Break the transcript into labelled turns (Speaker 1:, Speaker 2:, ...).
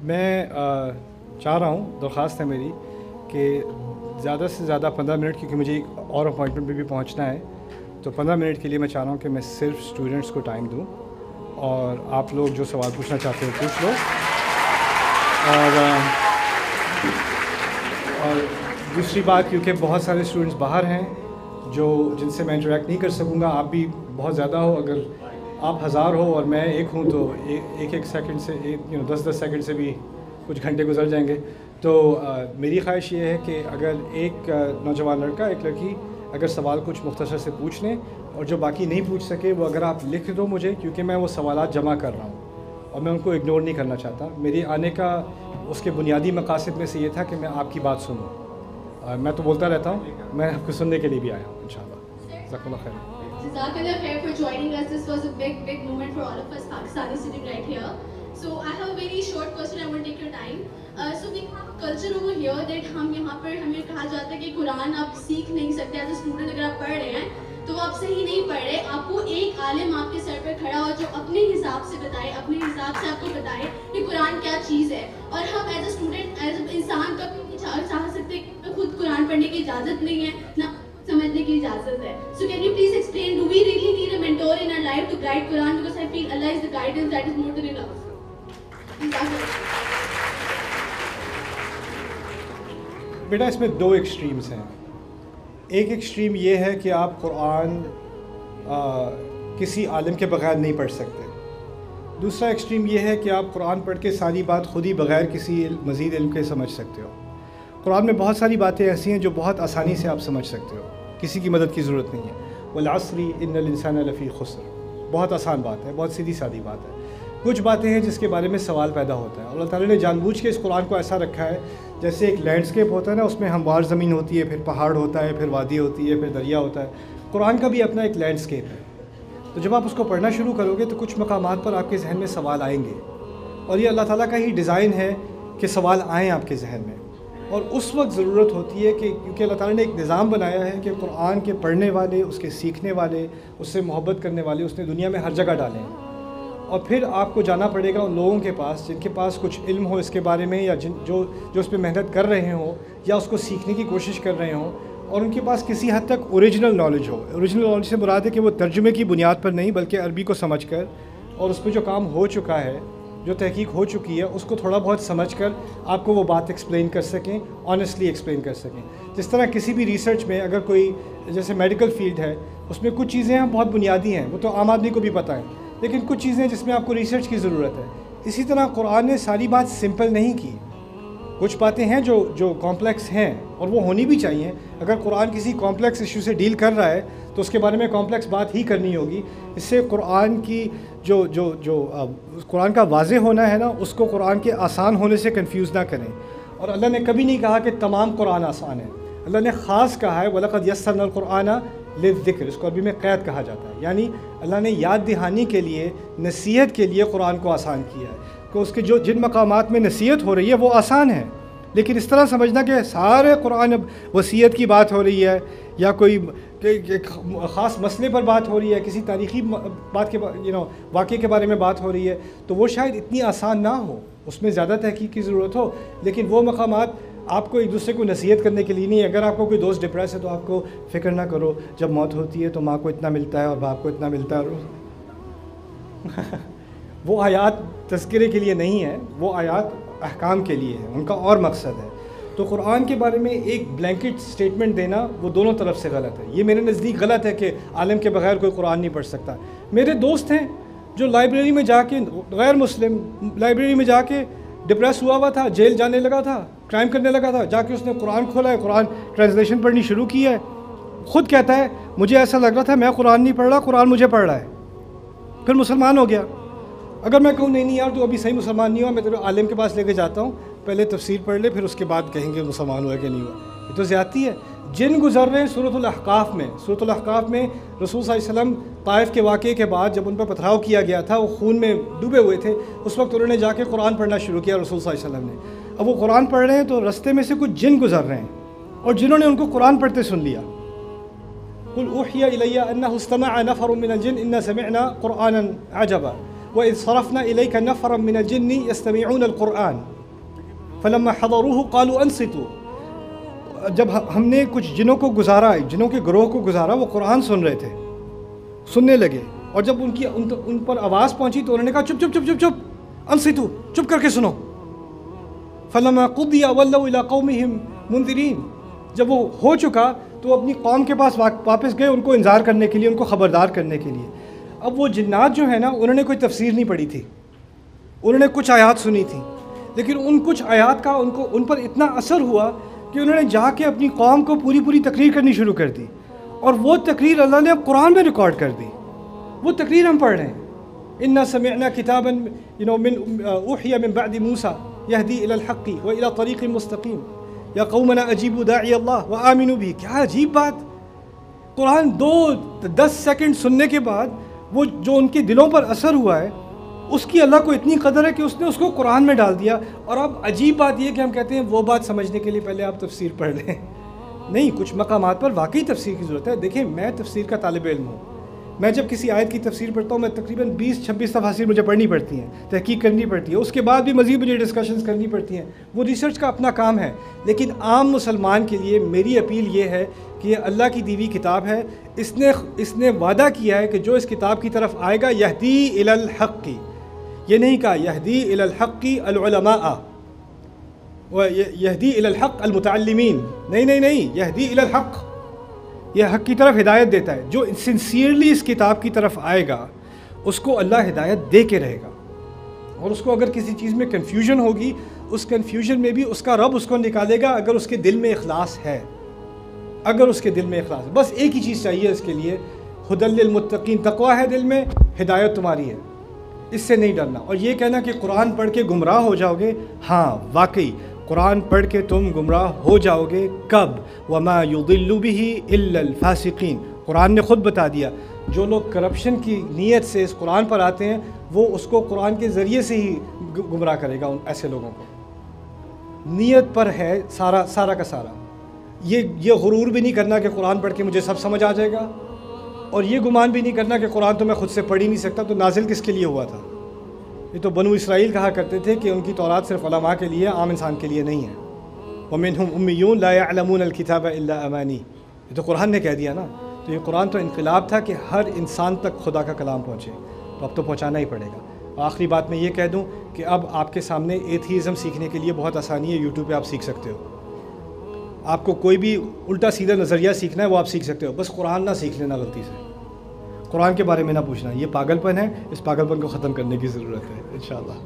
Speaker 1: میں چاہ رہا ہوں، درخواست ہے میری کہ زیادہ سے زیادہ 15 منٹ، کیونکہ مجھے ایک اور اپوائنٹمنٹ پہ بھی پہنچنا ہے، تو 15 منٹ کے لیے میں چاہ رہا ہوں کہ میں صرف اسٹوڈنٹس کو ٹائم دوں اور آپ لوگ جو سوال پوچھنا چاہتے ہو پوچھ لو. اور دوسری بات، کیونکہ بہت سارے اسٹوڈنٹس باہر ہیں جن سے میں انٹریکٹ نہیں کر سکوں گا. آپ بھی بہت زیادہ ہو، اگر آپ 1000 ہو اور میں ایک ہوں تو ایک سیکنڈ سے 10 سیکنڈ سے بھی کچھ گھنٹے گزر جائیں گے. تو میری خواہش یہ ہے کہ اگر ایک نوجوان لڑکا ایک لڑکی اگر سوال کچھ مختصر سے پوچھ لیں، اور جو باقی نہیں پوچھ سکے وہ اگر آپ لکھ دو مجھے، کیونکہ میں وہ سوالات جمع کر رہا ہوں اور میں ان کو اگنور نہیں کرنا چاہتا. میری آنے کا اس کے بنیادی مقاصد میں سے یہ تھا کہ میں آپ کی بات سنوں. میں تو بولتا رہتا ہوں، میں آپ کو سننے کے لیے بھی آیا ہوں انشاءاللہ. جزاک اللہ خیر.
Speaker 2: Jazakallah khair for joining us. This was a big moment for all of us Pakistanis sitting right here. So I have a very short question. I won't take your time. So we have a culture over here that ہم یہاں پر ہمیں کہا جاتا ہے کہ قرآن آپ سیکھ نہیں سکتے. ایز اے اسٹوڈنٹ اگر آپ پڑھ رہے ہیں تو وہ آپ صحیح نہیں پڑھ رہے. آپ کو ایک عالم آپ کے سر پر کھڑا ہو جو اپنے حساب سے بتائے، اپنے حساب سے آپ کو بتائے کہ قرآن کیا چیز ہے. اور ہم as a student, as a انسان کبھی نہیں چاہ سکتے کہ خود قرآن پڑھنے کی اجازت نہیں ہے، نہ سمجھنے کی اجازت ہے. So can you please explain, do we really need a mentor in our life to guide Quran? Because I feel Allah is the guidance, that is more than enough.
Speaker 1: بیٹا اس میں دو ایکسٹریمز ہیں. ایک ایکسٹریم یہ ہے کہ آپ قرآن کسی عالم کے بغیر نہیں پڑھ سکتے. دوسرا ایکسٹریم یہ ہے کہ آپ قرآن پڑھ کے ساری بات خود ہی بغیر کسی مزید علم کے سمجھ سکتے ہو. قرآن میں بہت ساری باتیں ایسی ہیں جو بہت آسانی سے آپ سمجھ سکتے ہو، کسی کی مدد کی ضرورت نہیں ہے. والعصر ان الانسان لفی خسر، بہت آسان بات ہے، بہت سیدھی سادی بات ہے. کچھ باتیں ہیں جس کے بارے میں سوال پیدا ہوتا ہے. اللہ تعالیٰ نے جان بوجھ کے اس قرآن کو ایسا رکھا ہے جیسے ایک لینڈسکیپ ہوتا ہے نا، اس میں ہموار زمین ہوتی ہے، پھر پہاڑ ہوتا ہے، پھر وادی ہوتی ہے، پھر دریا ہوتا ہے. قرآن کا بھی اپنا ایک لینڈسکیپ ہے. تو جب آپ اس کو پڑھنا شروع کرو گے تو کچھ مقامات پر آپ کے ذہن میں سوال آئیں گے، اور یہ اللہ تعالیٰ کا ہی ڈیزائن ہے کہ سوال آئیں آپ کے ذہن میں. اور اس وقت ضرورت ہوتی ہے کہ کیونکہ اللہ تعالیٰ نے ایک نظام بنایا ہے کہ قرآن کے پڑھنے والے، اس کے سیکھنے والے، اس سے محبت کرنے والے اس نے دنیا میں ہر جگہ ڈالے ہیں. اور پھر آپ کو جانا پڑے گا ان لوگوں کے پاس جن کے پاس کچھ علم ہو اس کے بارے میں، یا جو اس پہ محنت کر رہے ہوں یا اس کو سیکھنے کی کوشش کر رہے ہوں، اور ان کے پاس کسی حد تک اوریجنل نالج ہو. اوریجنل نالج سے مراد ہے کہ وہ ترجمے کی بنیاد پر نہیں بلکہ عربی کو سمجھ کر، اور اس پہ جو کام ہو چکا ہے، جو تحقیق ہو چکی ہے، اس کو تھوڑا بہت سمجھ کر آپ کو وہ بات ایکسپلین کر سکیں، آنیسٹلی ایکسپلین کر سکیں. جس طرح کسی بھی ریسرچ میں اگر کوئی جیسے میڈیکل فیلڈ ہے، اس میں کچھ چیزیں ہیں بہت بنیادی ہیں، وہ تو عام آدمی کو بھی پتہ ہے، لیکن کچھ چیزیں جس میں آپ کو ریسرچ کی ضرورت ہے. اسی طرح قرآن نے ساری بات سمپل نہیں کی. کچھ باتیں ہیں جو کمپلیکس ہیں اور وہ ہونی بھی چاہیے. اگر قرآن کسی کمپلیکس ایشو سے ڈیل کر رہا ہے تو اس کے بارے میں کمپلیکس بات ہی کرنی ہوگی. اس سے قرآن کی جو قرآن کا واضح ہونا ہے نا، اس کو قرآن کے آسان ہونے سے کنفیوز نہ کریں. اور اللہ نے کبھی نہیں کہا کہ تمام قرآن آسان ہے. اللہ نے خاص کہا ہے وَلَقَدْ يَسَّرْنَا الْقُرْآنَ لِلذِّكْرِ. اس کو عربی میں قید کہا جاتا ہے، یعنی اللہ نے یاد دہانی کے لیے، نصیحت کے لیے قرآن کو آسان کیا ہے کہ اس کے جن مقامات میں نصیحت ہو رہی ہے وہ آسان ہے. لیکن اس طرح سمجھنا کہ سارے قرآن اب وصیت کی بات ہو رہی ہے، یا کوئی ایک خاص مسئلے پر بات ہو رہی ہے، کسی تاریخی بات کے واقعے کے بارے میں بات ہو رہی ہے، تو وہ شاید اتنی آسان نہ ہو، اس میں زیادہ تحقیق کی ضرورت ہو. لیکن وہ مقامات آپ کو ایک دوسرے کو نصیحت کرنے کے لیے نہیں. اگر آپ کو کوئی دوست ڈپریس ہے تو آپ کو فکر نہ کرو، جب موت ہوتی ہے تو ماں کو اتنا ملتا ہے اور باپ کو اتنا ملتا ہے. وہ آیات تذکرے کے لیے نہیں ہے، وہ آیات احکام کے لیے ہیں، ان کا اور مقصد ہے. تو قرآن کے بارے میں ایک بلینکٹ سٹیٹمنٹ دینا وہ دونوں طرف سے غلط ہے. یہ میرے نزدیک غلط ہے کہ عالم کے بغیر کوئی قرآن نہیں پڑھ سکتا. میرے دوست ہیں جو لائبریری میں جا کے، غیر مسلم لائبریری میں جا کے ڈپریس ہوا ہوا تھا، جیل جانے لگا تھا، کرائم کرنے لگا تھا، جا کے اس نے قرآن کھولا ہے، قرآن ٹرانسلیشن پڑھنی شروع کی ہے. خود کہتا ہے مجھے ایسا لگ رہا تھا میں قرآن نہیں پڑھ رہا، قرآن مجھے پڑھ رہا ہے. پھر مسلمان ہو گیا. اگر میں کہوں نہیں یار تو ابھی صحیح مسلمان نہیں ہوا، میں تیرے عالم کے پاس لے کے جاتا ہوں، پہلے تفسیر پڑھ لے پھر اس کے بعد کہیں گے مسلمان ہوا کہ نہیں ہوا. یہ تو زیادتی ہے. جن گزر رہے ہیں سورۃ الاحقاف میں، سورۃ الاحقاف میں رسول صلی اللہ علیہ وسلم طائف کے واقعے کے بعد جب ان پر پتھراؤ کیا گیا تھا، وہ خون میں ڈوبے ہوئے تھے، اس وقت انہوں نے جا کے قرآن پڑھنا شروع کیا رسول صلی اللہ علیہ وسلم نے. اب وہ قرآن پڑھ رہے ہیں تو رستے میں سے کچھ جن گزر رہے ہیں، اور جنہوں نے ان کو قرآن پڑھتے سن لیا. قل اوحی الی انہ استمع نفر من الجن انا سمعنا قرآنا عجبا. وَإِذْ صَرَفْنَا إِلَيْكَ نَفَرًا مِنَ الْجِنِّ يَسْتَمِعُونَ الْقُرْآنَ فَلَمَّا حَضَرُوهُ قَالُوا أَنصِتُوا. جب ہم نے کچھ جنوں کو گزارا، جنوں کے گروہ کو گزارا، وہ قرآن سن رہے تھے، سننے لگے، اور جب ان پر آواز پہنچی تو انہوں نے کہا چپ چپ چپ چپ چپ، انصتوا، چپ کر کے سنو. فلما قضی ولوا الی قومہم منذرین. جب وہ ہو چکا تو اپنی قوم کے پاس واپس گئے، ان کو انذار کرنے کے لیے، ان کو خبردار کرنے کے لیے. اب وہ جنات جو ہیں نا، انہوں نے کوئی تفسیر نہیں پڑھی تھی، انہوں نے کچھ آیات سنی تھی، لیکن ان کچھ آیات کا ان پر اتنا اثر ہوا کہ انہوں نے جا کے اپنی قوم کو پوری تقریر کرنی شروع کر دی، اور وہ تقریر اللہ نے اب قرآن میں ریکارڈ کر دی. وہ تقریر ہم پڑھ رہے ہیں. انا سمعنا کتابا من اوحی من بعد موسیٰ یہدی الی الحق والی طریق مستقیم یا قومنا اجیبوا داعی اللہ وآمنوا بھی. کیا عجیب بات. قرآن 10 سیکنڈ سننے کے بعد وہ جو ان کے دلوں پر اثر ہوا ہے، اس کی اللہ کو اتنی قدر ہے کہ اس نے اس کو قرآن میں ڈال دیا. اور اب عجیب بات یہ کہ ہم کہتے ہیں وہ بات سمجھنے کے لیے پہلے آپ تفسیر پڑھ لیں. نہیں، کچھ مقامات پر واقعی تفسیر کی ضرورت ہے. دیکھیں، میں تفسیر کا طالب علم ہوں. میں جب کسی آیت کی تفسیر پڑھتا ہوں، میں تقریباً 20-26 تفاسیر مجھے پڑھنی پڑتی ہیں، تحقیق کرنی پڑتی ہے، اس کے بعد بھی مزید مجھے ڈسکشنز کرنی پڑتی ہیں. وہ ریسرچ کا اپنا کام ہے. لیکن عام مسلمان کے لیے میری اپیل یہ ہے کہ یہ اللہ کی دی ہوئی کتاب ہے. اس نے وعدہ کیا ہے کہ جو اس کتاب کی طرف آئے گا یہدی الی الحق. یہ نہیں کہا یہدی الی الحق العلماء و یہدی الی الحق المتعلمین. نہیں، یہدی الی الحق، یہ حق کی طرف ہدایت دیتا ہے. جو سنسیئرلی اس کتاب کی طرف آئے گا اس کو اللہ ہدایت دے کے رہے گا. اور اس کو اگر کسی چیز میں کنفیوژن ہوگی، اس کنفیوژن میں بھی اس کا رب اس کو نکالے گا اگر اس کے دل میں اخلاص ہے. اگر اس کے دل میں اخلاص ہے، بس ایک ہی چیز چاہیے اس کے لیے، ھدی للمتقین، تقویٰ ہے دل میں، ہدایت تمہاری ہے. اس سے نہیں ڈرنا. اور یہ کہنا کہ قرآن پڑھ کے گمراہ ہو جاؤ گے، ہاں واقعی قرآن پڑھ کے تم گمراہ ہو جاؤ گے. کب؟ وما یضل بہ الا الفاسقین. قرآن نے خود بتا دیا، جو لوگ کرپشن کی نیت سے اس قرآن پر آتے ہیں وہ اس کو قرآن کے ذریعے سے ہی گمراہ کرے گا. ان ایسے لوگوں کو نیت پر ہے سارا کا سارا. یہ غرور بھی نہیں کرنا کہ قرآن پڑھ کے مجھے سب سمجھ آ جائے گا، اور یہ گمان بھی نہیں کرنا کہ قرآن تو میں خود سے پڑھ ہی نہیں سکتا. تو نازل کس کے لیے ہوا تھا؟ یہ تو بنو اسرائیل کہا کرتے تھے کہ ان کی تورات صرف علماء کے لیے، عام انسان کے لیے نہیں ہے. وَمِنْهُمْ أُمِّيُّونَ لَا يَعْلَمُونَ الْكِتَابَ إِلَّا أَمَانِي. یہ تو قرآن نے کہہ دیا نا. تو یہ قرآن تو انقلاب تھا کہ ہر انسان تک خدا کا کلام پہنچے. تو اب تو پہنچانا ہی پڑے گا. آخری بات میں یہ کہہ دوں کہ اب آپ کے سامنے ایتھیزم سیکھنے کے لیے بہت آسانی ہے. یوٹیوب پہ آپ سیکھ سکتے ہو. آپ کو کوئی بھی الٹا سیدھا نظریہ سیکھنا ہے وہ آپ سیکھ سکتے ہو. بس قرآن نہ سیکھ لینا غلطی سے. قرآن کے بارے میں نہ پوچھنا. یہ پاگل پن ہے. اس پاگل پن کو ختم کرنے کی ضرورت ہے انشاءاللہ.